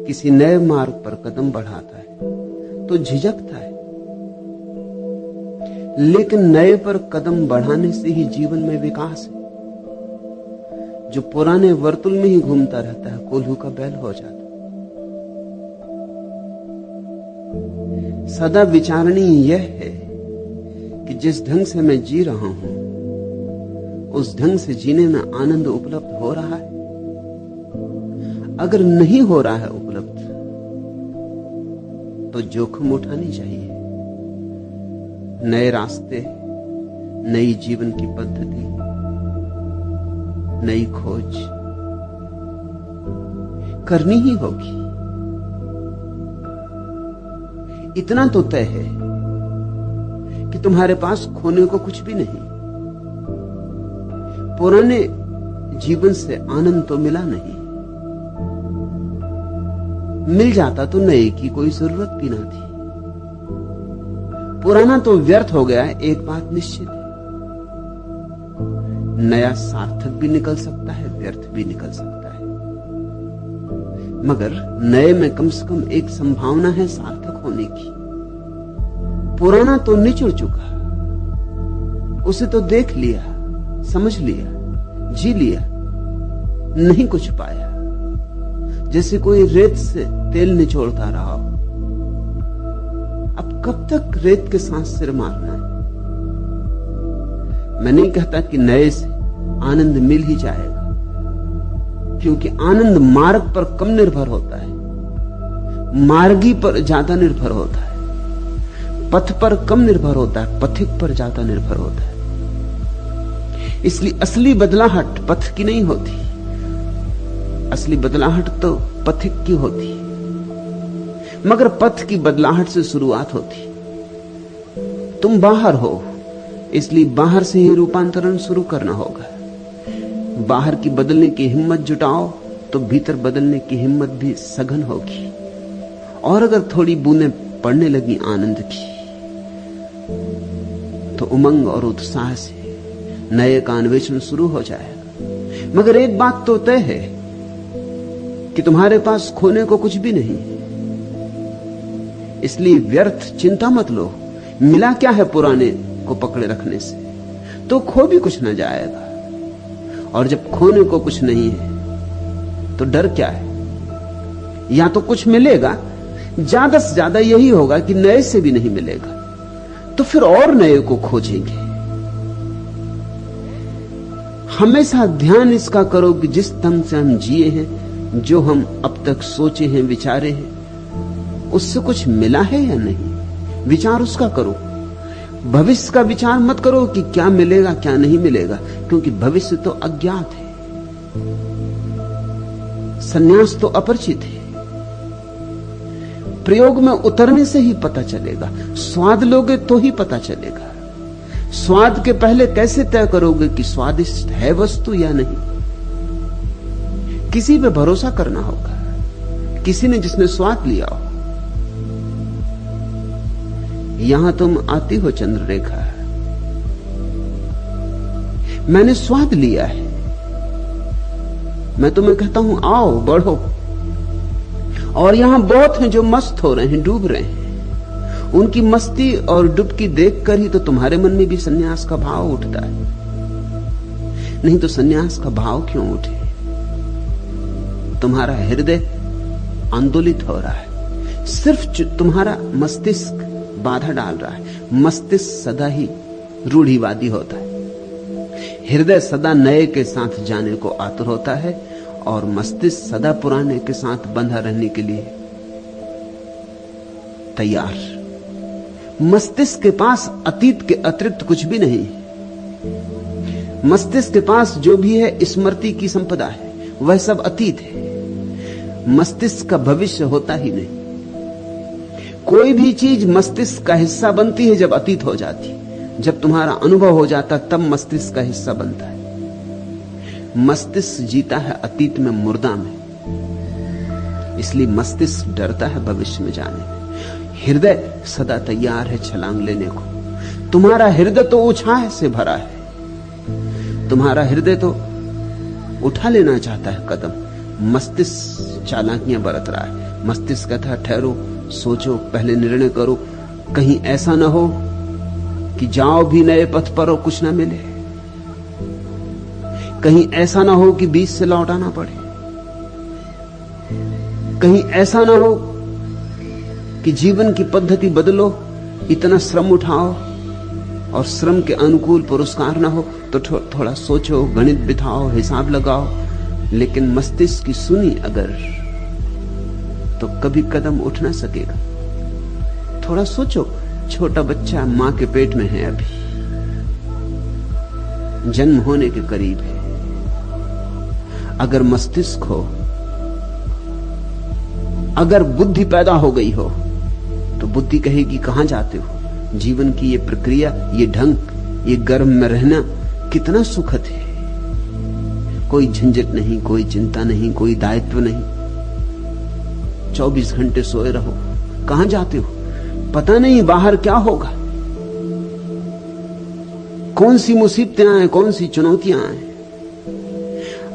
किसी नए मार्ग पर कदम बढ़ाता है तो झिझकता है, लेकिन नए पर कदम बढ़ाने से ही जीवन में विकास है। जो पुराने वर्तुल में ही घूमता रहता है कोल्हू का बैल हो जाता है। सदा विचारणीय यह है कि जिस ढंग से मैं जी रहा हूं उस ढंग से जीने में आनंद उपलब्ध हो रहा है। अगर नहीं हो रहा है उपलब्ध तो जोखिम उठानी चाहिए। नए रास्ते, नई जीवन की पद्धति, नई खोज करनी ही होगी। इतना तो तय है कि तुम्हारे पास खोने को कुछ भी नहीं। पुराने जीवन से आनंद तो मिला नहीं, मिल जाता तो नए की कोई जरूरत भी ना थी। पुराना तो व्यर्थ हो गया, एक बात निश्चित है, नया सार्थक भी निकल सकता है, व्यर्थ भी निकल सकता है। मगर नए में कम से कम एक संभावना है सार्थक होने की। पुराना तो निचुड़ चुका, उसे तो देख लिया, समझ लिया, जी लिया, नहीं कुछ पाया। जैसे कोई रेत से तेल निचोड़ता रहा हो। अब कब तक रेत के साथ सिर मारना है? मैं नहीं कहता कि नए से आनंद मिल ही जाएगा, क्योंकि आनंद मार्ग पर कम निर्भर होता है, मार्गी पर ज्यादा निर्भर होता है। पथ पर कम निर्भर होता है, पथिक पर ज्यादा निर्भर होता है। इसलिए असली बदलाहट पथ की नहीं होती, असली बदलाहट तो पथिक की होती है। मगर पथ की बदलाहट से शुरुआत होती। तुम बाहर हो, इसलिए बाहर से ही रूपांतरण शुरू करना होगा। बाहर की बदलने की हिम्मत जुटाओ तो भीतर बदलने की हिम्मत भी सघन होगी। और अगर थोड़ी बूंदें पड़ने लगी आनंद की तो उमंग और उत्साह से नए का अन्वेषण शुरू हो जाएगा। मगर एक बात तो तय है कि तुम्हारे पास खोने को कुछ भी नहीं, इसलिए व्यर्थ चिंता मत लो। मिला क्या है पुराने को पकड़े रखने से? तो खो भी कुछ न जाएगा। और जब खोने को कुछ नहीं है तो डर क्या है? या तो कुछ मिलेगा, ज्यादा से ज्यादा यही होगा कि नए से भी नहीं मिलेगा, तो फिर और नए को खोजेंगे। हमेशा ध्यान इसका करो कि जिस ढंग से हम जिए हैं, जो हम अब तक सोचे हैं, विचारे हैं, उससे कुछ मिला है या नहीं, विचार उसका करो। भविष्य का विचार मत करो कि क्या मिलेगा क्या नहीं मिलेगा, क्योंकि भविष्य तो अज्ञात है, संन्यास तो अपरिचित है। प्रयोग में उतरने से ही पता चलेगा। स्वाद लोगे तो ही पता चलेगा। स्वाद के पहले कैसे तय करोगे कि स्वादिष्ट है वस्तु या नहीं? किसी पे भरोसा करना होगा, किसी ने जिसने स्वाद लिया हो। यहां तुम आती हो चंद्ररेखा, मैंने स्वाद लिया है। मैं तुम्हें कहता हूं आओ बढ़ो। और यहां बहुत हैं जो मस्त हो रहे हैं, डूब रहे हैं। उनकी मस्ती और डुबकी देखकर ही तो तुम्हारे मन में भी सन्यास का भाव उठता है। नहीं तो सन्यास का भाव क्यों उठे? तुम्हारा हृदय आंदोलित हो रहा है, सिर्फ तुम्हारा मस्तिष्क बाधा डाल रहा है। मस्तिष्क सदा ही रूढ़िवादी होता है, हृदय सदा नए के साथ जाने को आतुर होता है, और मस्तिष्क सदा पुराने के साथ बंधा रहने के लिए तैयार। मस्तिष्क के पास अतीत के अतिरिक्त कुछ भी नहीं। मस्तिष्क के पास जो भी है स्मृति की संपदा है, वह सब अतीत है। मस्तिष्क का भविष्य होता ही नहीं। कोई भी चीज मस्तिष्क का हिस्सा बनती है जब अतीत हो जाती। जब तुम्हारा अनुभव हो जाता तब मस्तिष्क का हिस्सा बनता है। मस्तिष्क जीता है अतीत में, मुर्दा में, इसलिए मस्तिष्क डरता है भविष्य में जाने में। हृदय सदा तैयार है छलांग लेने को। तुम्हारा हृदय तो उत्साह से भरा है, तुम्हारा हृदय तो उठा लेना चाहता है कदम। मस्तिष्क चालाकियां बरत रहा है। मस्तिष्क कहता है ठहरो, सोचो, पहले निर्णय करो, कहीं ऐसा ना हो कि जाओ भी नए पथ पर और कुछ ना मिले, कहीं ऐसा ना हो कि बीच से लौट आना पड़े, कहीं ऐसा ना हो कि जीवन की पद्धति बदलो, इतना श्रम उठाओ और श्रम के अनुकूल पुरस्कार ना हो। तो थोड़ा सोचो, गणित बिठाओ, हिसाब लगाओ। लेकिन मस्तिष्क की सुनी अगर तो कभी कदम उठ ना सकेगा। थोड़ा सोचो, छोटा बच्चा मां के पेट में है, अभी जन्म होने के करीब है। अगर मस्तिष्क हो, अगर बुद्धि पैदा हो गई हो, तो बुद्धि कहेगी कहां जाते हो? जीवन की ये प्रक्रिया, ये ढंग, ये गर्भ में रहना कितना सुखद है। कोई झंझट नहीं, कोई चिंता नहीं, कोई दायित्व नहीं। 24 घंटे सोए रहो। कहां जाते हो? पता नहीं बाहर क्या होगा, कौन सी मुसीबतें आए, कौन सी चुनौतियां आए।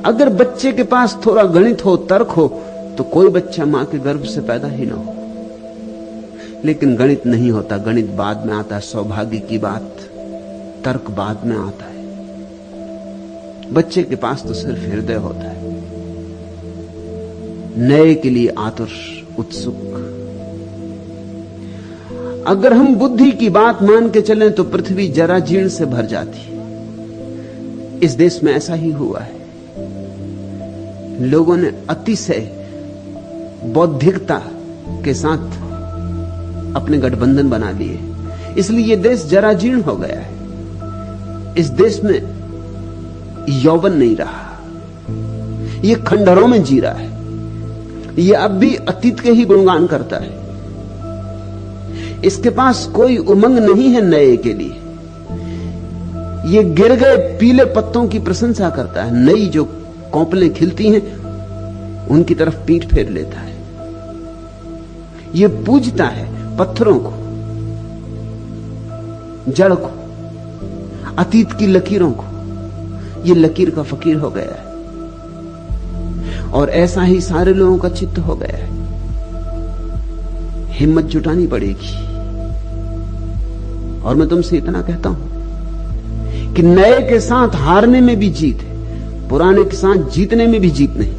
अगर बच्चे के पास थोड़ा गणित हो, तर्क हो, तो कोई बच्चा मां के गर्भ से पैदा ही ना हो। लेकिन गणित नहीं होता, गणित बाद में आता है, सौभाग्य की बात, तर्क बाद में आता है। बच्चे के पास तो सिर्फ हृदय होता है, नए के लिए आतुर, उत्सुक। अगर हम बुद्धि की बात मान के चलें तो पृथ्वी जरा जीर्ण से भर जाती। इस देश में ऐसा ही हुआ है। लोगों ने अतिशय बौद्धिकता के साथ अपने गठबंधन बना लिए, इसलिए यह देश जरा जीर्ण हो गया है। इस देश में यौवन नहीं रहा, यह खंडहरों में जी रहा है। यह अब भी अतीत के ही गुणगान करता है। इसके पास कोई उमंग नहीं है नए के लिए। यह गिर गए पीले पत्तों की प्रशंसा करता है। नई जो कौपलें खिलती हैं उनकी तरफ पीठ फेर लेता है। यह पूजता है पत्थरों को, जड़ को, अतीत की लकीरों को। यह लकीर का फकीर हो गया है। और ऐसा ही सारे लोगों का चित्त हो गया है। हिम्मत जुटानी पड़ेगी। और मैं तुमसे इतना कहता हूं कि नए के साथ हारने में भी जीत है, पुराने के साथ जीतने में भी जीत नहीं।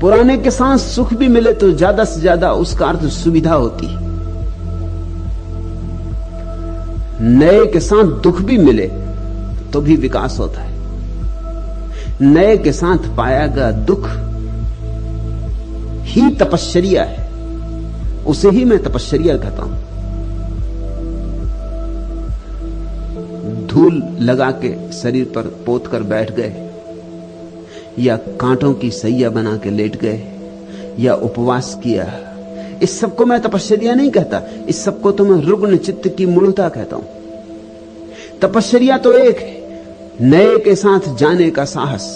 पुराने के साथ सुख भी मिले तो ज्यादा से ज्यादा उसका अर्थ सुविधा होती है। नए के साथ दुख भी मिले तो भी विकास होता है। नए के साथ पाया गया दुख ही तपश्चर्या है। उसे ही मैं तपश्चर्या कहता हूं। धूल लगा के शरीर पर पोत कर बैठ गए, या कांटों की सैया बना के लेट गए, या उपवास किया, इस सबको मैं तपश्चर्या नहीं कहता। इस सबको तो मैं रुग्ण चित्त की मूढ़ता कहता हूं। तपश्चर्या तो एक है, नए के साथ जाने का साहस,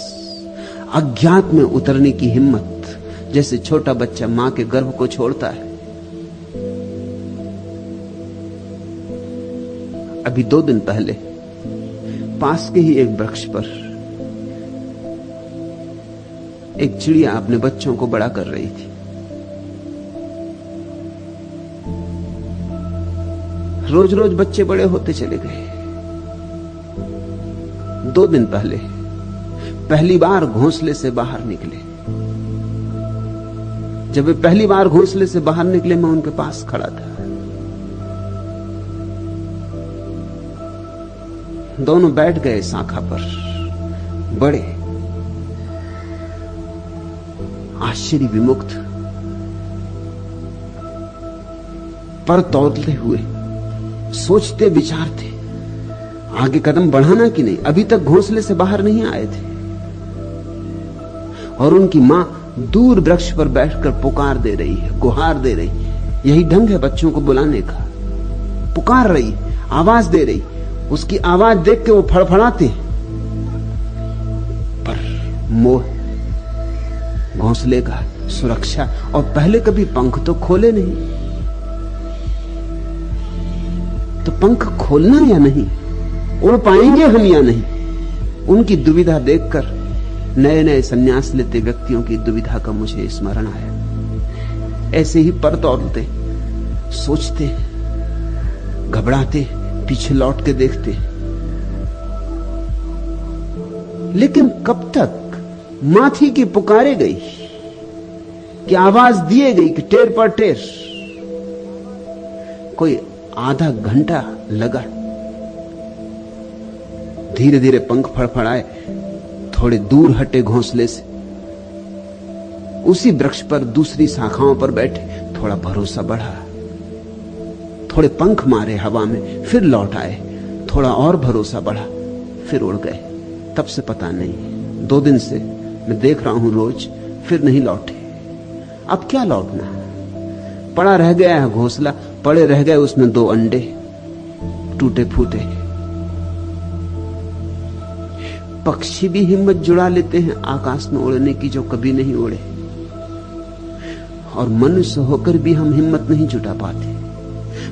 अज्ञात में उतरने की हिम्मत। जैसे छोटा बच्चा मां के गर्भ को छोड़ता है। अभी 2 दिन पहले पास के ही एक वृक्ष पर एक चिड़िया अपने बच्चों को बड़ा कर रही थी। रोज रोज बच्चे बड़े होते चले गए। 2 दिन पहले पहली बार घोंसले से बाहर निकले। जब वे पहली बार घोंसले से बाहर निकले, मैं उनके पास खड़ा था। दोनों बैठ गए शाखा पर, बड़े आश्चर्य विमुक्त, पर तौलते हुए, सोचते विचारते आगे कदम बढ़ाना कि नहीं। अभी तक घोंसले से बाहर नहीं आए थे। और उनकी मां दूर वृक्ष पर बैठकर पुकार दे रही है, गुहार दे रही। यही ढंग है बच्चों को बुलाने का। पुकार रही, आवाज दे रही। उसकी आवाज देख के वो फड़फड़ाते हैं, पर मोह, घोंसले का, सुरक्षा। और पहले कभी पंख तो खोले नहीं। तो पंख खोलना या नहीं, उड़ पाएंगे हम या नहीं, उनकी दुविधा देखकर नए नए संन्यास लेते व्यक्तियों की दुविधा का मुझे स्मरण आया। ऐसे ही पर दौड़ते, सोचते, घबराते, पीछे लौट के देखते, लेकिन कब तक माथी की पुकारे गई कि आवाज दिए गई कि टेर पर टेर। कोई आधा घंटा लगा, धीरे धीरे पंख फड़फड़ाए, थोड़े दूर हटे घोंसले से, उसी वृक्ष पर दूसरी शाखाओं पर बैठे, थोड़ा भरोसा बढ़ा, थोड़े पंख मारे हवा में, फिर लौट आए, थोड़ा और भरोसा बढ़ा, फिर उड़ गए। तब से पता नहीं, 2 दिन से मैं देख रहा हूं रोज, फिर नहीं लौटे। अब क्या लौटना, पड़ा रह गया है घोंसला, पड़े रह गए उसमें 2 अंडे टूटे फूटे। पक्षी भी हिम्मत जुड़ा लेते हैं आकाश में उड़ने की, जो कभी नहीं उड़े, और मनुष्य होकर भी हम हिम्मत नहीं जुटा पाते।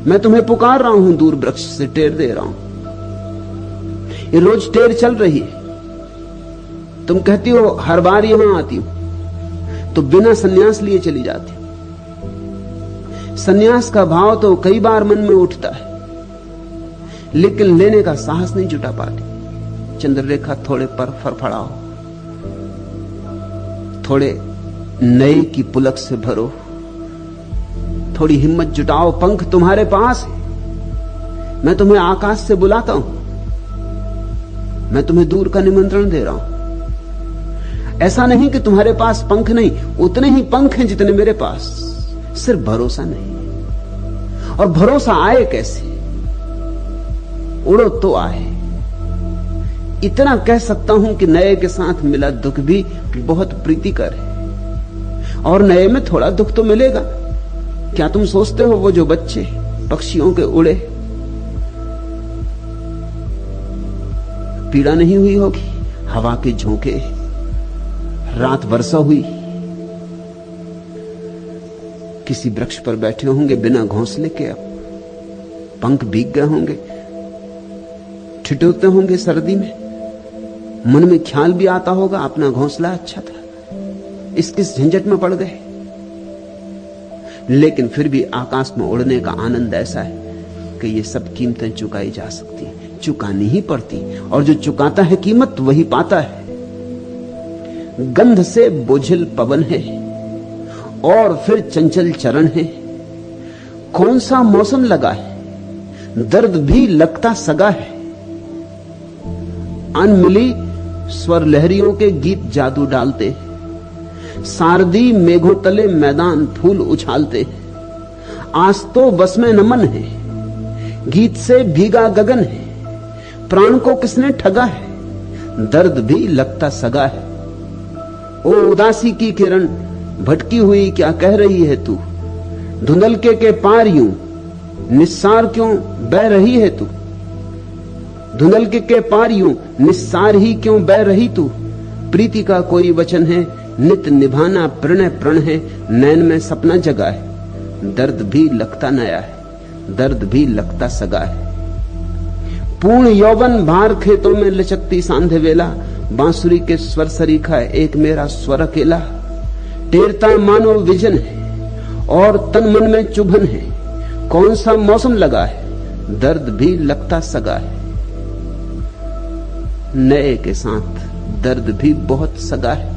मैं तुम्हें पुकार रहा हूं दूर वृक्ष से, टेर दे रहा हूं, ये रोज टेर चल रही है। तुम कहती हो हर बार यहां आती हूं, तो बिना सन्यास लिए चली जाती हो। सन्यास का भाव तो कई बार मन में उठता है, लेकिन लेने का साहस नहीं जुटा पाती। चंद्ररेखा, थोड़े पर फड़फड़ाओ, थोड़े नए की पुलक से भरो, थोड़ी हिम्मत जुटाओ, पंख तुम्हारे पास है। मैं तुम्हें आकाश से बुलाता हूं, मैं तुम्हें दूर का निमंत्रण दे रहा हूं। ऐसा नहीं कि तुम्हारे पास पंख नहीं, उतने ही पंख हैं जितने मेरे पास, सिर्फ भरोसा नहीं। और भरोसा आए कैसे? उड़ो तो आए। इतना कह सकता हूं कि नए के साथ मिला दुख भी बहुत प्रीतिकर है, और नए में थोड़ा दुख तो मिलेगा। क्या तुम सोचते हो वो जो बच्चे पक्षियों के उड़े, पीड़ा नहीं हुई होगी? हवा के झोंके, रात वर्षा हुई, किसी वृक्ष पर बैठे होंगे बिना घोंसले के, अब पंख भीग गए होंगे, ठिठुरते होंगे सर्दी में, मन में ख्याल भी आता होगा अपना घोंसला अच्छा था, इस किस झंझट में पड़ गए। लेकिन फिर भी आकाश में उड़ने का आनंद ऐसा है कि ये सब कीमतें चुकाई जा सकती हैं, चुकानी ही पड़ती, और जो चुकाता है कीमत वही पाता है। गंध से बोझिल पवन है और फिर चंचल चरण है, कौन सा मौसम लगा है, दर्द भी लगता सगा है। अनमिली स्वर लहरियों के गीत जादू डालते, सारदी मेघों तले मैदान फूल उछालते। आज तो बस में नमन है, गीत से भीगा गगन है, प्राण को किसने ठगा है, दर्द भी लगता सगा है। ओ उदासी की किरण भटकी हुई क्या कह रही है तू, धुंधलके के पार यूं निस्सार क्यों बह रही है तू, धुंधलके के पार यूं निस्सार ही क्यों बह रही तू। प्रीति का कोई वचन है, नित निभाना प्रणय प्रण है, नैन में सपना जगा है, दर्द भी लगता नया है, दर्द भी लगता सगा है। पूर्ण यौवन भार खेतों में लचकती सांधे वेला, बांसुरी के स्वर सरीखा एक मेरा स्वर अकेला। टेरता मानो विजन है और तन मन में चुभन है, कौन सा मौसम लगा है, दर्द भी लगता सगा है। नए के साथ दर्द भी बहुत सगा है,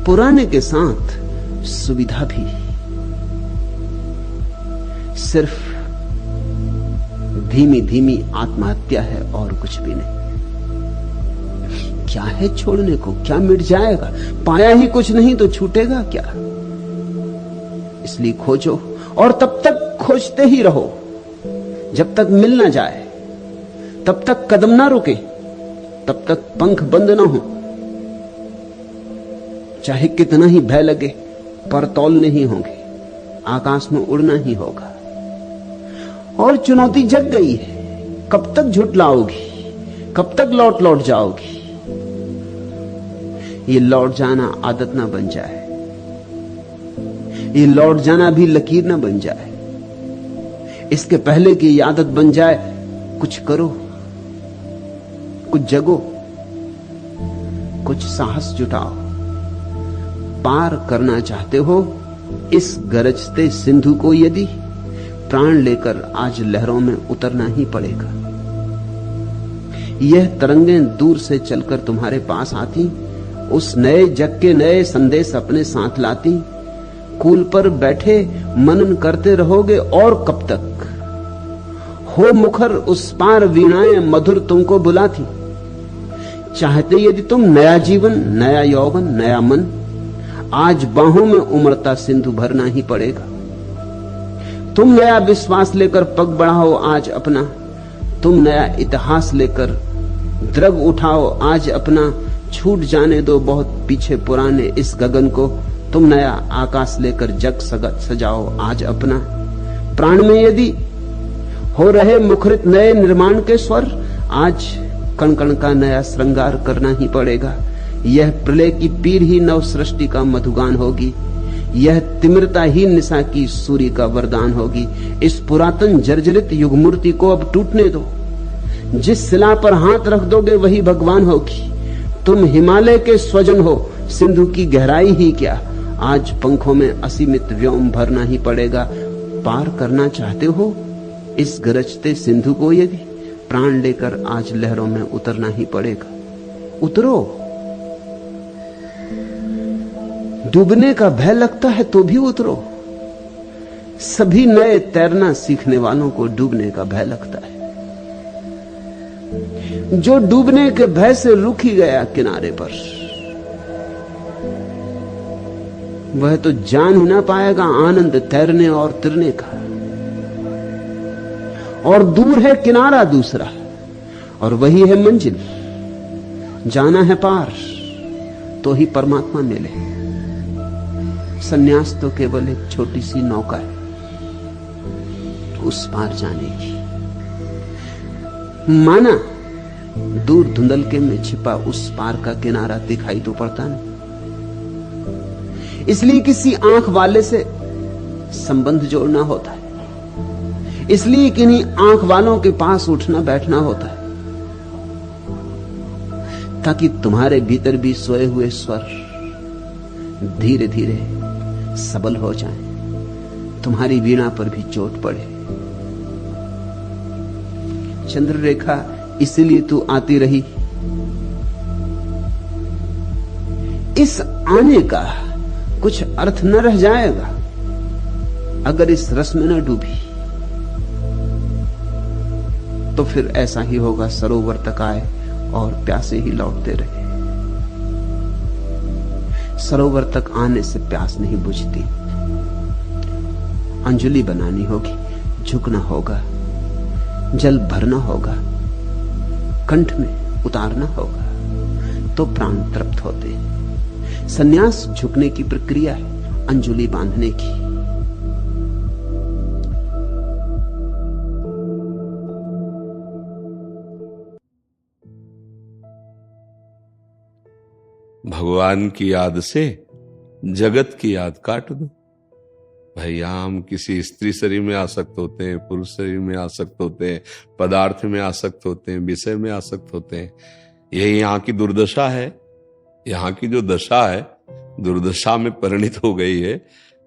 पुराने के साथ सुविधा भी। सिर्फ धीमी धीमी आत्महत्या है और कुछ भी नहीं। क्या है छोड़ने को, क्या मिट जाएगा, पाया ही कुछ नहीं तो छूटेगा क्या। इसलिए खोजो, और तब तक खोजते ही रहो जब तक मिल ना जाए, तब तक कदम ना रुके, तब तक पंख बंद ना हो। चाहे कितना ही भय लगे, पर तौल नहीं होंगे, आकाश में उड़ना ही होगा। और चुनौती जग गई है, कब तक झुठलाओगी, कब तक लौट लौट जाओगी। ये लौट जाना आदत ना बन जाए, ये लौट जाना भी लकीर ना बन जाए। इसके पहले कि ये आदत बन जाए, कुछ करो, कुछ जगो, कुछ साहस जुटाओ। पार करना चाहते हो इस गरजते सिंधु को, यदि प्राण लेकर आज लहरों में उतरना ही पड़ेगा। यह तरंगें दूर से चलकर तुम्हारे पास आती, उस नए जग के नए संदेश अपने साथ लाती। कूल पर बैठे मनन करते रहोगे और कब तक? हो मुखर उस पार वीणाएं मधुर तुमको बुलाती। चाहते यदि तुम नया जीवन, नया यौवन, नया मन, आज बाहों में उमड़ता सिंधु भरना ही पड़ेगा। तुम नया विश्वास लेकर पग बढ़ाओ आज अपना, तुम नया इतिहास लेकर द्रग उठाओ आज अपना। छूट जाने दो बहुत पीछे पुराने इस गगन को, तुम नया आकाश लेकर जग सजाओ आज अपना। प्राण में यदि हो रहे मुखरित नए निर्माण के स्वर, आज कण कण का नया श्रृंगार करना ही पड़ेगा। यह प्रलय की पीर ही नव सृष्टि का मधुगान होगी, यह तिमिरता ही निशा की सूर्य का वरदान होगी। इस पुरातन जर्जरित युग मूर्ति को अब टूटने दो, जिस शिला पर हाथ रख दोगे वही भगवान होगी। तुम हिमालय के स्वजन हो, सिंधु की गहराई ही क्या, आज पंखों में असीमित व्योम भरना ही पड़ेगा। पार करना चाहते हो इस गरजते सिंधु को, यदि प्राण लेकर आज लहरों में उतरना ही पड़ेगा। उतरो। डूबने का भय लगता है तो भी उतरो। सभी नए तैरना सीखने वालों को डूबने का भय लगता है। जो डूबने के भय से रुक ही गया किनारे पर, वह तो जान ही ना पाएगा आनंद तैरने और तिरने का। और दूर है किनारा दूसरा, और वही है मंजिल। जाना है पार तो ही परमात्मा मिले। सन्यास तो केवल एक छोटी सी नौका है उस पार जाने की। माना दूर धुंधलके में छिपा उस पार का किनारा दिखाई तो पड़ता नहीं, इसलिए किसी आंख वाले से संबंध जोड़ना होता है, इसलिए किन्हीं आंख वालों के पास उठना बैठना होता है, ताकि तुम्हारे भीतर भी सोए हुए स्वर धीरे धीरे सबल हो जाएं, तुम्हारी वीणा पर भी चोट पड़े। चंद्ररेखा इसीलिए तू आती रही। इस आने का कुछ अर्थ न रह जाएगा अगर इस रस में न डूबी। तो फिर ऐसा ही होगा, सरोवर तक आए और प्यासे ही लौटते रहे। सरोवर तक आने से प्यास नहीं बुझती। अंजलि बनानी होगी, झुकना होगा, जल भरना होगा, कंठ में उतारना होगा, तो प्राण तृप्त होते हैं। सन्यास झुकने की प्रक्रिया है, अंजलि बांधने की। भगवान की याद से जगत की याद काट दो। भैया हम किसी स्त्री शरीर में आसक्त होते हैं, पुरुष शरीर में आसक्त होते हैं, पदार्थ में आसक्त होते हैं, विषय में आसक्त होते हैं। यही यहाँ की दुर्दशा है। यहाँ की जो दशा है दुर्दशा में परिणित हो गई है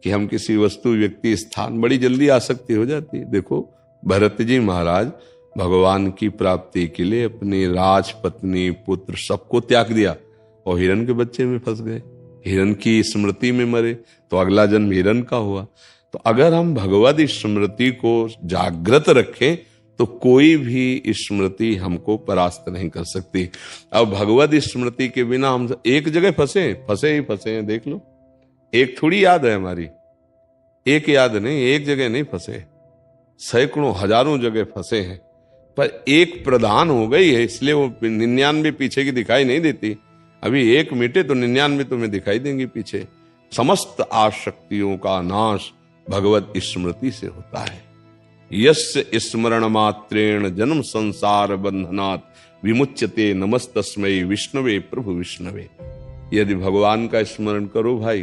कि हम किसी वस्तु, व्यक्ति, स्थान बड़ी जल्दी आसक्ति हो जाती है। देखो भरत जी महाराज भगवान की प्राप्ति के लिए अपनी राज पत्नी, पुत्र सबको त्याग दिया और हिरण के बच्चे में फंस गए। हिरण की स्मृति में मरे तो अगला जन्म हिरण का हुआ। तो अगर हम भगवत स्मृति को जागृत रखें तो कोई भी स्मृति हमको परास्त नहीं कर सकती। अब भगवत स्मृति के बिना हम एक जगह फंसे हैं। देख लो, एक थोड़ी याद है हमारी, एक याद नहीं, एक जगह नहीं फंसे, सैकड़ों हजारों जगह फंसे हैं। पर एक प्रधान हो गई है, इसलिए वो 99 पीछे की दिखाई नहीं देती। अभी एक मिटे तो 99 तुम्हें दिखाई देंगी पीछे। समस्त आसक्तियों का नाश भगवत स्मृति से होता है। यस्य स्मरण मात्रेण जन्म संसार बंधनात् विमुच्यते नमस्तस्मै विष्णवे प्रभु विष्णवे। यदि भगवान का स्मरण करो भाई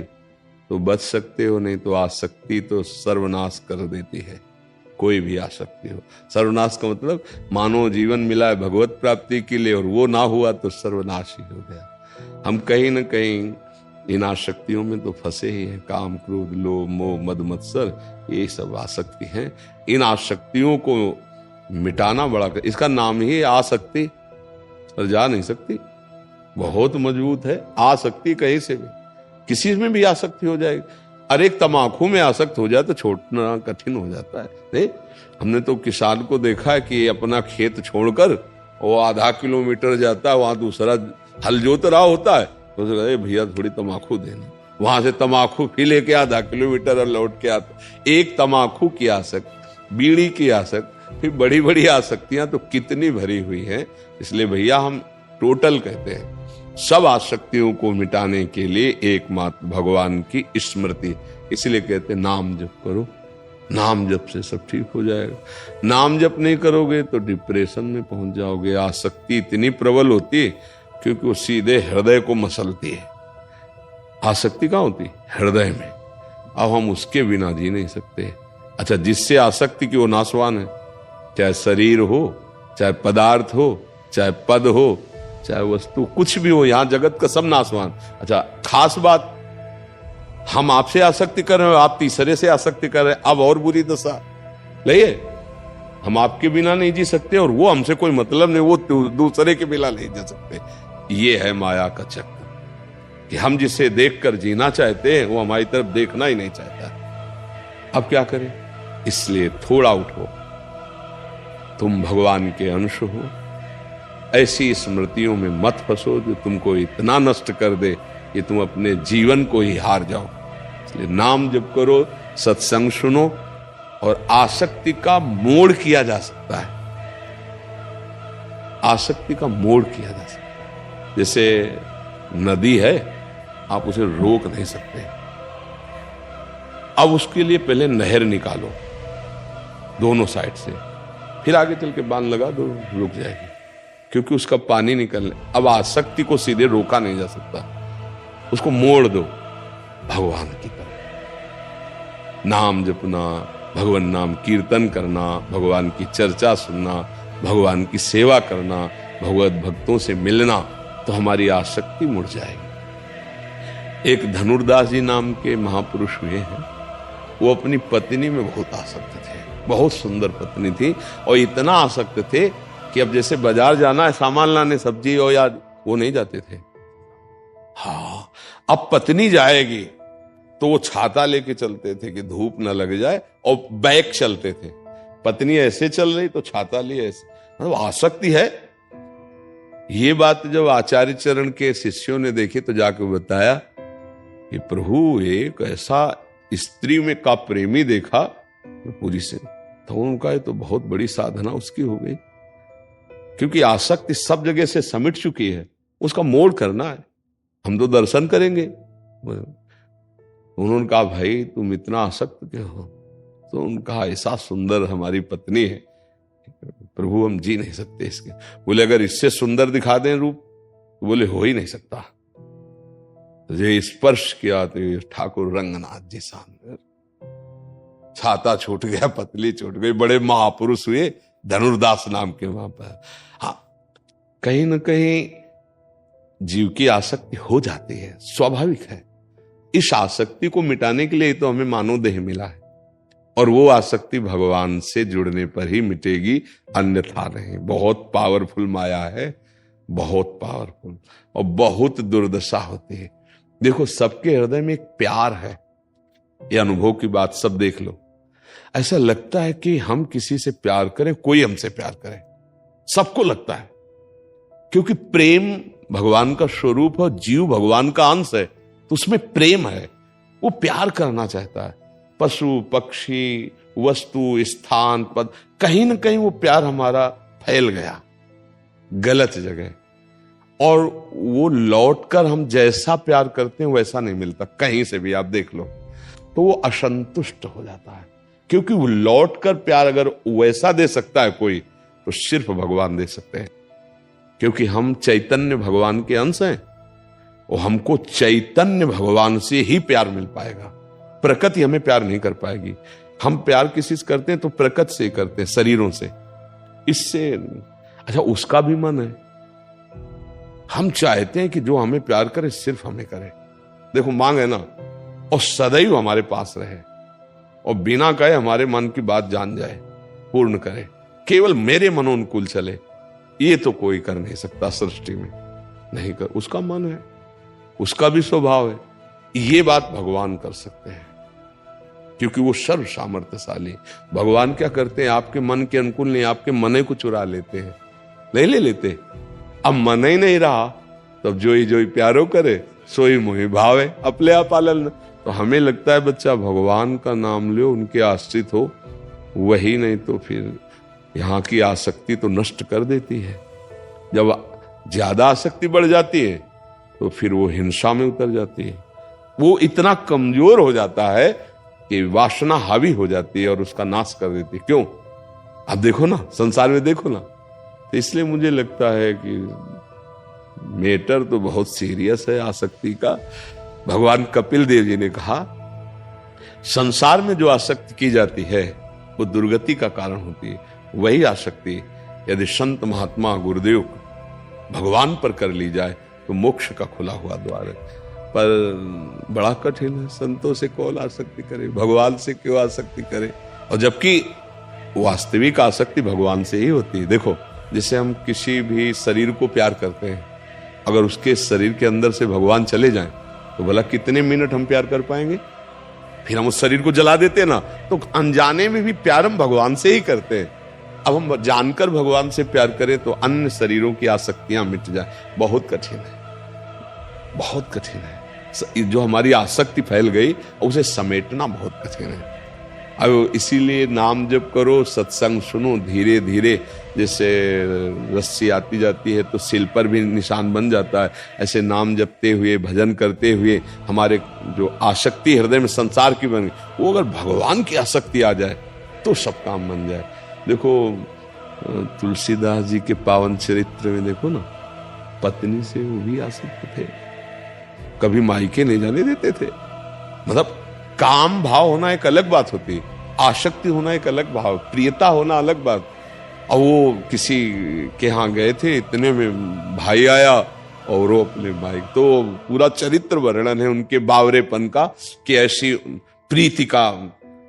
तो बच सकते हो, नहीं तो आसक्ति तो सर्वनाश कर देती है। कोई भी आसक्ति हो। सर्वनाश का मतलब मानव जीवन मिला है भगवत प्राप्ति के लिए और वो ना हुआ तो सर्वनाश ही हो गया। हम कहीं न कहीं इन आसक्तियों में तो फंसे ही हैं। काम, क्रोध, लोभ, मोह, मद, मत्सर, ये सब आसक्ति हैं। इन आसक्तियों को मिटाना बड़ा इसका नाम ही आसक्ति, और जा नहीं सकती, बहुत मजबूत है आसक्ति। कहीं से भी किसी में भी आसक्ति हो जाएगी। अरे एक तम्बाकू में आसक्त हो जाए तो छोड़ना कठिन हो जाता है। नहीं, हमने तो किसान को देखा है कि अपना खेत छोड़कर वो आधा किलोमीटर जाता है, वहां दूसरा हल जोत रहा होता है, तो अरे भैया थोड़ी तम्बाकू देना, वहां से तम्बाकू फिर लेके आधा किलोमीटर और लौट के आता। एक तम्बाकू की आसक्त, बीड़ी की आसक्त, फिर बड़ी बड़ी आसक्तियां तो कितनी भरी हुई हैं। इसलिए भैया हम टोटल कहते हैं सब आसक्तियों को मिटाने के लिए एकमात्र भगवान की स्मृति। इसलिए कहते हैं नाम जप करो, नाम जप से सब ठीक हो जाएगा। नाम जप नहीं करोगे तो डिप्रेशन में पहुंच जाओगे। आसक्ति इतनी प्रबल होती है क्योंकि वो सीधे हृदय को मसलती है। आसक्ति कहाँ होती है? हृदय में। अब हम उसके बिना जी नहीं सकते। अच्छा, जिससे आसक्ति की वो नाशवान है, चाहे शरीर हो, चाहे पदार्थ हो, चाहे पद हो, चाहे वस्तु, कुछ भी हो, यहां जगत का सब नाशवान। अच्छा, खास बात, हम आपसे आसक्ति कर रहे हो, आप तीसरे से आसक्ति कर रहे हैं, अब और बुरी दशा। नहीं, हम आपके बिना नहीं जी सकते और वो हमसे कोई मतलब नहीं, वो दूसरे के बिना नहीं जी सकते। ये है माया का चक्कर कि हम जिसे देखकर जीना चाहते हैं वो हमारी तरफ देखना ही नहीं चाहता। अब क्या करें? इसलिए थोड़ा उठो, तुम भगवान के अंश हो। ऐसी स्मृतियों में मत फंसो जो तुमको इतना नष्ट कर दे कि तुम अपने जीवन को ही हार जाओ। इसलिए नाम जप करो, सत्संग सुनो, और आसक्ति का मोड़ किया जा सकता है। आसक्ति का मोड़ किया जा सकता है। जैसे नदी है, आप उसे रोक नहीं सकते। अब उसके लिए पहले नहर निकालो दोनों साइड से, फिर आगे चल के बांध लगा दो, रुक जाएगी, क्योंकि उसका पानी निकलने। अब आसक्ति को सीधे रोका नहीं जा सकता, उसको मोड़ दो भगवान की तरफ। नाम जपना, भगवान नाम कीर्तन करना, भगवान की चर्चा सुनना, भगवान की सेवा करना, भगवत भक्तों से मिलना, तो हमारी आसक्ति मुड़ जाएगी। एक धनुर्दास जी नाम के महापुरुष हुए हैं, वो अपनी पत्नी में बहुत आसक्त थे। बहुत सुंदर पत्नी थी और इतना आसक्त थे कि अब जैसे बाजार जाना है सामान लाने, सब्जी और याद, वो नहीं जाते थे। हाँ, अब पत्नी जाएगी तो वो छाता लेके चलते थे कि धूप न लग जाए, और बैक चलते थे। पत्नी ऐसे चल रही तो छाता लिए ऐसे, मतलब आसक्ति है। ये बात जब आचार्य चरण के शिष्यों ने देखी तो जाकर बताया कि प्रभु एक ऐसा स्त्री में का प्रेमी देखा पूरी से, तो उनका तो बहुत बड़ी साधना उसकी हो गई, क्योंकि आसक्ति सब जगह से समिट चुकी है, उसका मोड़ करना है। हम तो दर्शन करेंगे। उन्होंने कहा भाई तुम इतना आसक्त क्यों हो? तो उनका ऐसा सुंदर हमारी पत्नी है प्रभु, हम जी नहीं सकते इसके। बोले अगर इससे सुंदर दिखा दें रूप, तो बोले हो ही नहीं सकता। ये स्पर्श किया तो ठाकुर रंगनाथ जी सामने, छाता छूट गया, पतली छूट गई। बड़े महापुरुष हुए धनुर्दास नाम के वहां पर। हाँ, कहीं ना कहीं जीव की आसक्ति हो जाती है, स्वाभाविक है। इस आसक्ति को मिटाने के लिए तो हमें मानव देह मिला है, और वो आसक्ति भगवान से जुड़ने पर ही मिटेगी, अन्यथा नहीं। बहुत पावरफुल माया है, बहुत पावरफुल, और बहुत दुर्दशा होती है। देखो, सबके हृदय में एक प्यार है, ये अनुभव की बात सब देख लो। ऐसा लगता है कि हम किसी से प्यार करें, कोई हमसे प्यार करे, सबको लगता है, क्योंकि प्रेम भगवान का स्वरूप है, जीव भगवान का अंश है, तो उसमें प्रेम है, वो प्यार करना चाहता है। पशु, पक्षी, वस्तु, स्थान, पद, कहीं ना कहीं वो प्यार हमारा फैल गया गलत जगह, और वो लौटकर हम जैसा प्यार करते हैं वैसा नहीं मिलता कहीं से भी। आप देख लो तो वो असंतुष्ट हो जाता है, क्योंकि वो लौटकर प्यार अगर वैसा दे सकता है कोई, तो सिर्फ भगवान दे सकते हैं, क्योंकि हम चैतन्य भगवान के अंश हैं, और हमको चैतन्य भगवान से ही प्यार मिल पाएगा। प्रकृति हमें प्यार नहीं कर पाएगी, हम प्यार किसी से करते हैं तो प्रकृत से करते हैं, शरीरों से, इससे। अच्छा, उसका भी मन है, हम चाहते हैं कि जो हमें प्यार करे सिर्फ हमें करे। देखो, मांग है ना, और सदैव हमारे पास रहे, और बिना कहे हमारे मन की बात जान जाए, पूर्ण करे, केवल मेरे मनोनुकूल चले, ये तो कोई कर नहीं सकता सृष्टि में, नहीं कर। उसका मन है, उसका भी स्वभाव है, ये बात भगवान कर सकते हैं, क्योंकि वो सर्व सामर्थ्यशाली। भगवान क्या करते हैं, आपके मन के अनुकूल नहीं, आपके मन को चुरा लेते हैं, नहीं ले लेते। अब मन ही नहीं रहा, तब जोई जोई प्यारो करे, सोई मोहि भावे, अपने आप पालन। तो हमें लगता है बच्चा भगवान का नाम लो, उनके आश्रित हो, वही नहीं तो फिर यहाँ की आसक्ति तो नष्ट कर देती है। जब ज्यादा आसक्ति बढ़ जाती है तो फिर वो हिंसा में उतर जाती है, वो इतना कमजोर हो जाता है कि वासना हावी हो जाती है और उसका नाश कर देती है। क्यों? आप देखो ना, संसार में देखो ना। तो इसलिए मुझे लगता है कि मैटर तो बहुत सीरियस है आसक्ति का। भगवान कपिल देव जी ने कहा, संसार में जो आसक्ति की जाती है वो दुर्गति का कारण होती है। वही आसक्ति यदि संत महात्मा गुरुदेव भगवान पर कर ली जाए तो मोक्ष का खुला हुआ द्वार है। पर बड़ा कठिन है, संतों से कौन आसक्ति करे, भगवान से क्यों आसक्ति करे? और जबकि वास्तविक आसक्ति भगवान से ही होती है। देखो, जैसे हम किसी भी शरीर को प्यार करते हैं, अगर उसके शरीर के अंदर से भगवान चले जाएं तो भला कितने मिनट हम प्यार कर पाएंगे? फिर हम उस शरीर को जला देते हैं ना। तो अनजाने में भी प्यार हम भगवान से ही करते हैं। अब हम जानकर भगवान से प्यार करें तो अन्य शरीरों की आसक्तियां मिट जाए, बहुत कठिन है, बहुत कठिन है। जो हमारी आसक्ति फैल गई उसे समेटना बहुत कठिन है। अब इसीलिए नाम जप करो, सत्संग सुनो, धीरे धीरे जैसे रस्सी आती जाती है तो सिल पर भी निशान बन जाता है, ऐसे नाम जपते हुए, भजन करते हुए हमारे जो आसक्ति हृदय में संसार की बन गई, वो अगर भगवान की आसक्ति आ जाए तो सब काम बन जाए। देखो, तुलसीदास जी के पावन चरित्र में देखो ना, पत्नी से वो भी आसक्त थे, कभी मायके नहीं जाने देते थे। मतलब काम भाव होना एक अलग बात होती है, आसक्ति होना एक अलग भाव, प्रियता होना अलग बात। और वो किसी के यहाँ गए थे, इतने में भाई आया और वो अपने भाई, तो पूरा चरित्र वर्णन है उनके बावरेपन का कि ऐसी प्रीति का।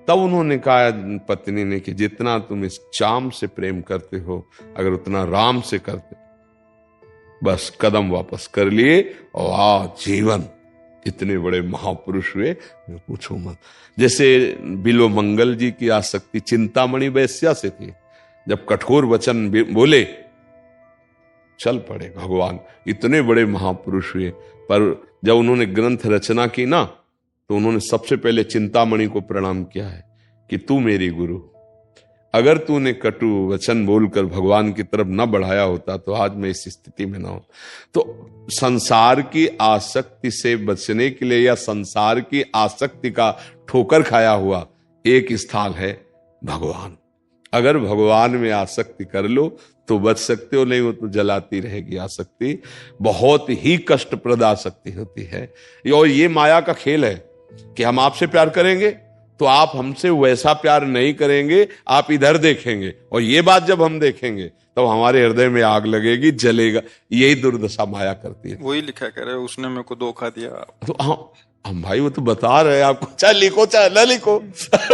तब उन्होंने कहा, पत्नी ने, कि जितना तुम इस चाम से प्रेम करते हो, अगर उतना राम से करते, बस कदम वापस कर लिए और आज जीवन। इतने बड़े महापुरुष हुए, पूछो मत। जैसे बिल्व मंगल जी की आसक्ति चिंतामणि वैश्या से थी, जब कठोर वचन बोले चल पड़े भगवान। इतने बड़े महापुरुष हुए, पर जब उन्होंने ग्रंथ रचना की ना, तो उन्होंने सबसे पहले चिंतामणि को प्रणाम किया है कि तू मेरी गुरु, अगर तूने कटु वचन बोलकर भगवान की तरफ न बढ़ाया होता तो आज मैं इस स्थिति में ना हो। तो संसार की आसक्ति से बचने के लिए या संसार की आसक्ति का ठोकर खाया हुआ एक स्थान है भगवान। अगर भगवान में आसक्ति कर लो तो बच सकते हो, नहीं हो तो जलाती रहेगी आसक्ति। बहुत ही कष्टप्रद आसक्ति होती है। और ये माया का खेल है कि हम आपसे प्यार करेंगे तो आप हमसे वैसा प्यार नहीं करेंगे, आप इधर देखेंगे, और ये बात जब हम देखेंगे तो हमारे हृदय में आग लगेगी, जलेगा। यही दुर्दशा माया करती है। वही लिखा करे, उसने मेरे को धोखा दिया। तो हम भाई वो तो बता रहे हैं आपको, चाहे लिखो चाहे न लिखो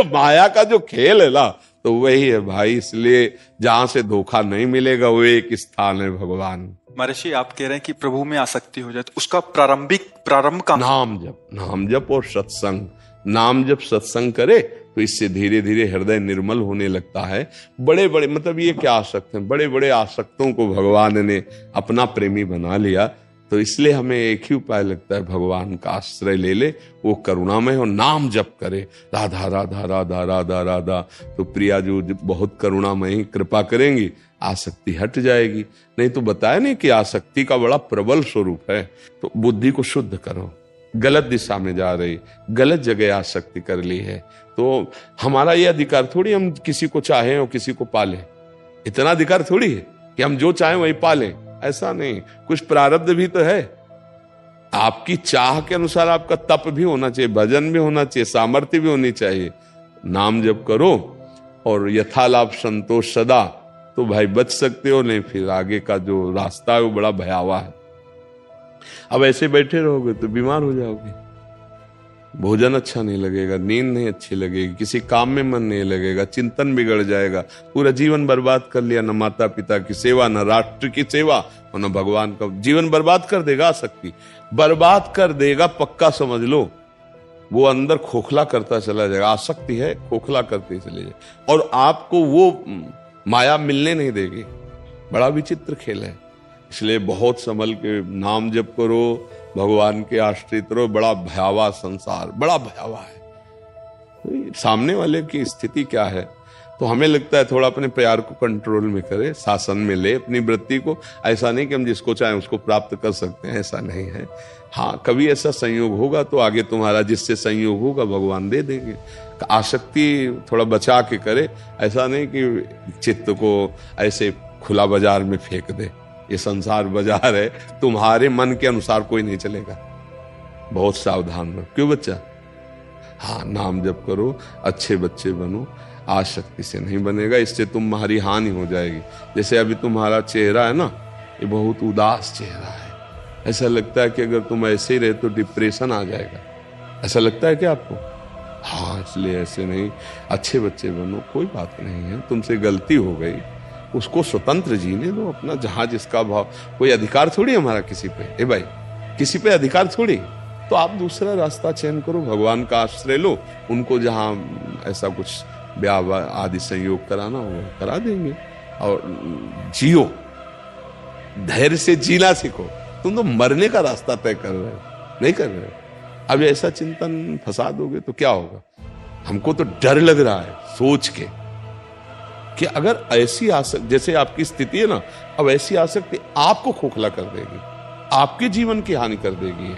माया का जो खेल है ना, तो वही है भाई। इसलिए जहां से धोखा नहीं मिलेगा वो एक स्थान है भगवान। महर्षि, आप कह रहे हैं कि प्रभु में आसक्ति हो जाए तो उसका प्रारंभ का नाम जप और सत्संग। नाम जप सत्संग करे तो इससे धीरे धीरे हृदय निर्मल होने लगता है। बड़े बड़े, मतलब ये क्या आसक्त हैं, बड़े बड़े आसक्तों को भगवान ने अपना प्रेमी बना लिया। तो इसलिए हमें एक ही उपाय लगता है, भगवान का आश्रय ले ले, वो करुणामय और नाम जप करे, राधा राधा राधा राधा राधा। तो प्रिया जो बहुत करुणामयी, कृपा करेंगी, आसक्ति हट जाएगी। नहीं तो बताया नहीं कि आसक्ति का बड़ा प्रबल स्वरूप है। तो बुद्धि को शुद्ध करो, गलत दिशा में जा रही, गलत जगह आसक्ति कर ली है, तो हमारा ये अधिकार थोड़ी हम किसी को चाहें और किसी को पालें। इतना अधिकार थोड़ी है कि हम जो चाहें वही पालें, ऐसा नहीं। कुछ प्रारब्ध भी तो है। आपकी चाह के अनुसार आपका तप भी होना चाहिए, भजन भी होना चाहिए, सामर्थ्य भी होनी चाहिए। नाम जप करो और यथालाभ संतोष सदा, तो भाई बच सकते हो, नहीं फिर आगे का जो रास्ता है वो बड़ा भयावह है। अब ऐसे बैठे रहोगे तो बीमार हो जाओगे, भोजन अच्छा नहीं लगेगा, नींद नहीं अच्छी लगेगी, किसी काम में मन नहीं लगेगा, चिंतन बिगड़ जाएगा, पूरा जीवन बर्बाद कर लिया, न माता पिता की सेवा, न राष्ट्र की सेवा और न भगवान का। जीवन बर्बाद कर देगा, आसक्ति बर्बाद कर देगा, पक्का समझ लो। वो अंदर खोखला करता चला जाएगा, आसक्ति है खोखला करते चले जाए, और आपको वो माया मिलने नहीं देगी। बड़ा विचित्र खेल है, इसलिए बहुत संभल के नाम जप करो, भगवान के आश्रित रहो। बड़ा भयावह संसार, बड़ा भयावह है। सामने वाले की स्थिति क्या है, तो हमें लगता है थोड़ा अपने प्यार को कंट्रोल में करे, शासन में ले अपनी वृत्ति को। ऐसा नहीं कि हम जिसको चाहें उसको प्राप्त कर सकते हैं, ऐसा नहीं है। हाँ, कभी ऐसा संयोग होगा तो आगे तुम्हारा जिससे संयोग होगा भगवान दे देंगे। आसक्ति थोड़ा बचा के करे, ऐसा नहीं कि चित्त को ऐसे खुला बाजार में फेंक दे। ये संसार बाजार है, तुम्हारे मन के अनुसार कोई नहीं चलेगा, बहुत सावधान रहो। क्यों बच्चा? हाँ, नाम जप करो, अच्छे बच्चे बनो, आसक्ति से नहीं बनेगा, इससे तुम्हारी हानि हो जाएगी। जैसे अभी तुम्हारा चेहरा है ना, ये बहुत उदास चेहरा है, ऐसा लगता है कि अगर तुम ऐसे ही रहे तो डिप्रेशन आ जाएगा। ऐसा लगता है क्या आपको? हाँ, इसलिए ऐसे नहीं, अच्छे बच्चे बनो, कोई बात नहीं है, तुमसे गलती हो गई, उसको स्वतंत्र जीने दो अपना, जहां जिसका भाव। कोई अधिकार थोड़ी हमारा किसी पे, ए भाई, किसी पे अधिकार थोड़ी। तो आप दूसरा रास्ता चयन करो, भगवान का आश्रय लो, उनको जहां ऐसा कुछ ब्याह आदि संयोग कराना हो करा देंगे, और जियो, धैर्य से जीना सीखो। तुम तो मरने का रास्ता तय कर रहे हो, नहीं कर रहे हो। अब ऐसा चिंतन फंसा दोगे तो क्या होगा? हमको तो डर लग रहा है सोच के कि अगर ऐसी आसक्ति, जैसे आपकी स्थिति है ना, अब ऐसी आसक्ति आपको खोखला कर देगी, आपके जीवन की हानि कर देगी।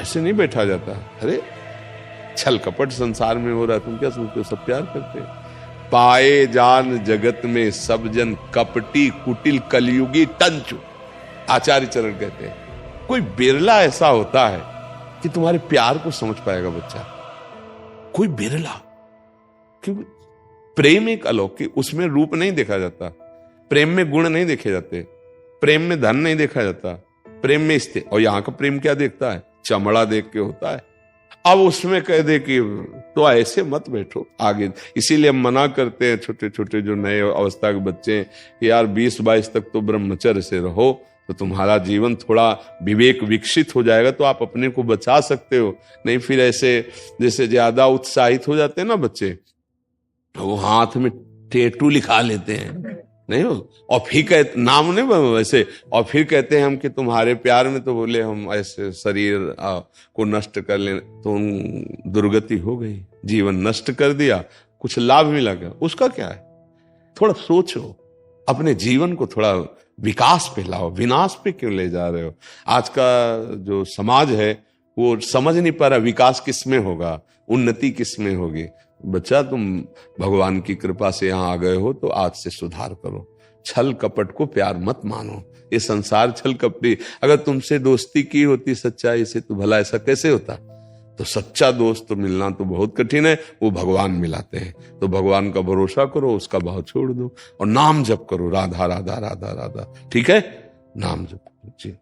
ऐसे नहीं बैठा जाता। अरे छल कपट संसार में हो रहा है, तुम क्या सोचते हो सब प्यार करते हैं? पाए जान जगत में सब जन कपटी कुटिल कलयुगी टंचु, आचार्य चरण कहते हैं। कोई बिरला ऐसा होता है कि तुम्हारे प्यार को समझ पाएगा बच्चा, कोई बिरला। क्योंकि प्रेम एक अलौकिक, उसमें रूप नहीं देखा जाता, प्रेम में गुण नहीं देखे जाते, प्रेम में धन नहीं देखा जाता, प्रेम में स्थिति। और यहां का प्रेम क्या देखता है? चमड़ा देख के होता है। अब उसमें कह दे कि तो ऐसे मत बैठो आगे। इसीलिए हम मना करते हैं छोटे छोटे जो नए अवस्था के बच्चे कि यार 20-22 तक तो ब्रह्मचर्य से रहो, तो तुम्हारा जीवन थोड़ा विवेक विकसित हो जाएगा, तो आप अपने को बचा सकते हो। नहीं फिर ऐसे जैसे ज्यादा उत्साहित हो जाते हैं ना बच्चे, तो वो हाथ में टेटू लिखा लेते हैं, नहीं हो, और फिर कहते नाम नहीं वैसे, और फिर कहते हैं हम कि तुम्हारे प्यार में, तो बोले हम ऐसे शरीर को नष्ट कर लें, तो दुर्गति हो गई, जीवन नष्ट कर दिया, कुछ लाभ मिला क्या? उसका क्या है? थोड़ा सोचो, अपने जीवन को थोड़ा विकास पे लाओ, विनाश पे क्यों ले जा रहे हो? आज का जो समाज है वो समझ नहीं पा रहा विकास किस में होगा, उन्नति किस में होगी। बच्चा, तुम भगवान की कृपा से यहां आ गए हो, तो आज से सुधार करो। छल कपट को प्यार मत मानो, ये संसार छल कपटी। अगर तुमसे दोस्ती की होती सच्चाई से, तो भला ऐसा कैसे होता? तो सच्चा दोस्त तो मिलना तो बहुत कठिन है, वो भगवान मिलाते हैं। तो भगवान का भरोसा करो, उसका भाव छोड़ दो, और नाम जप करो, राधा राधा राधा राधा। ठीक है, नाम जप जी।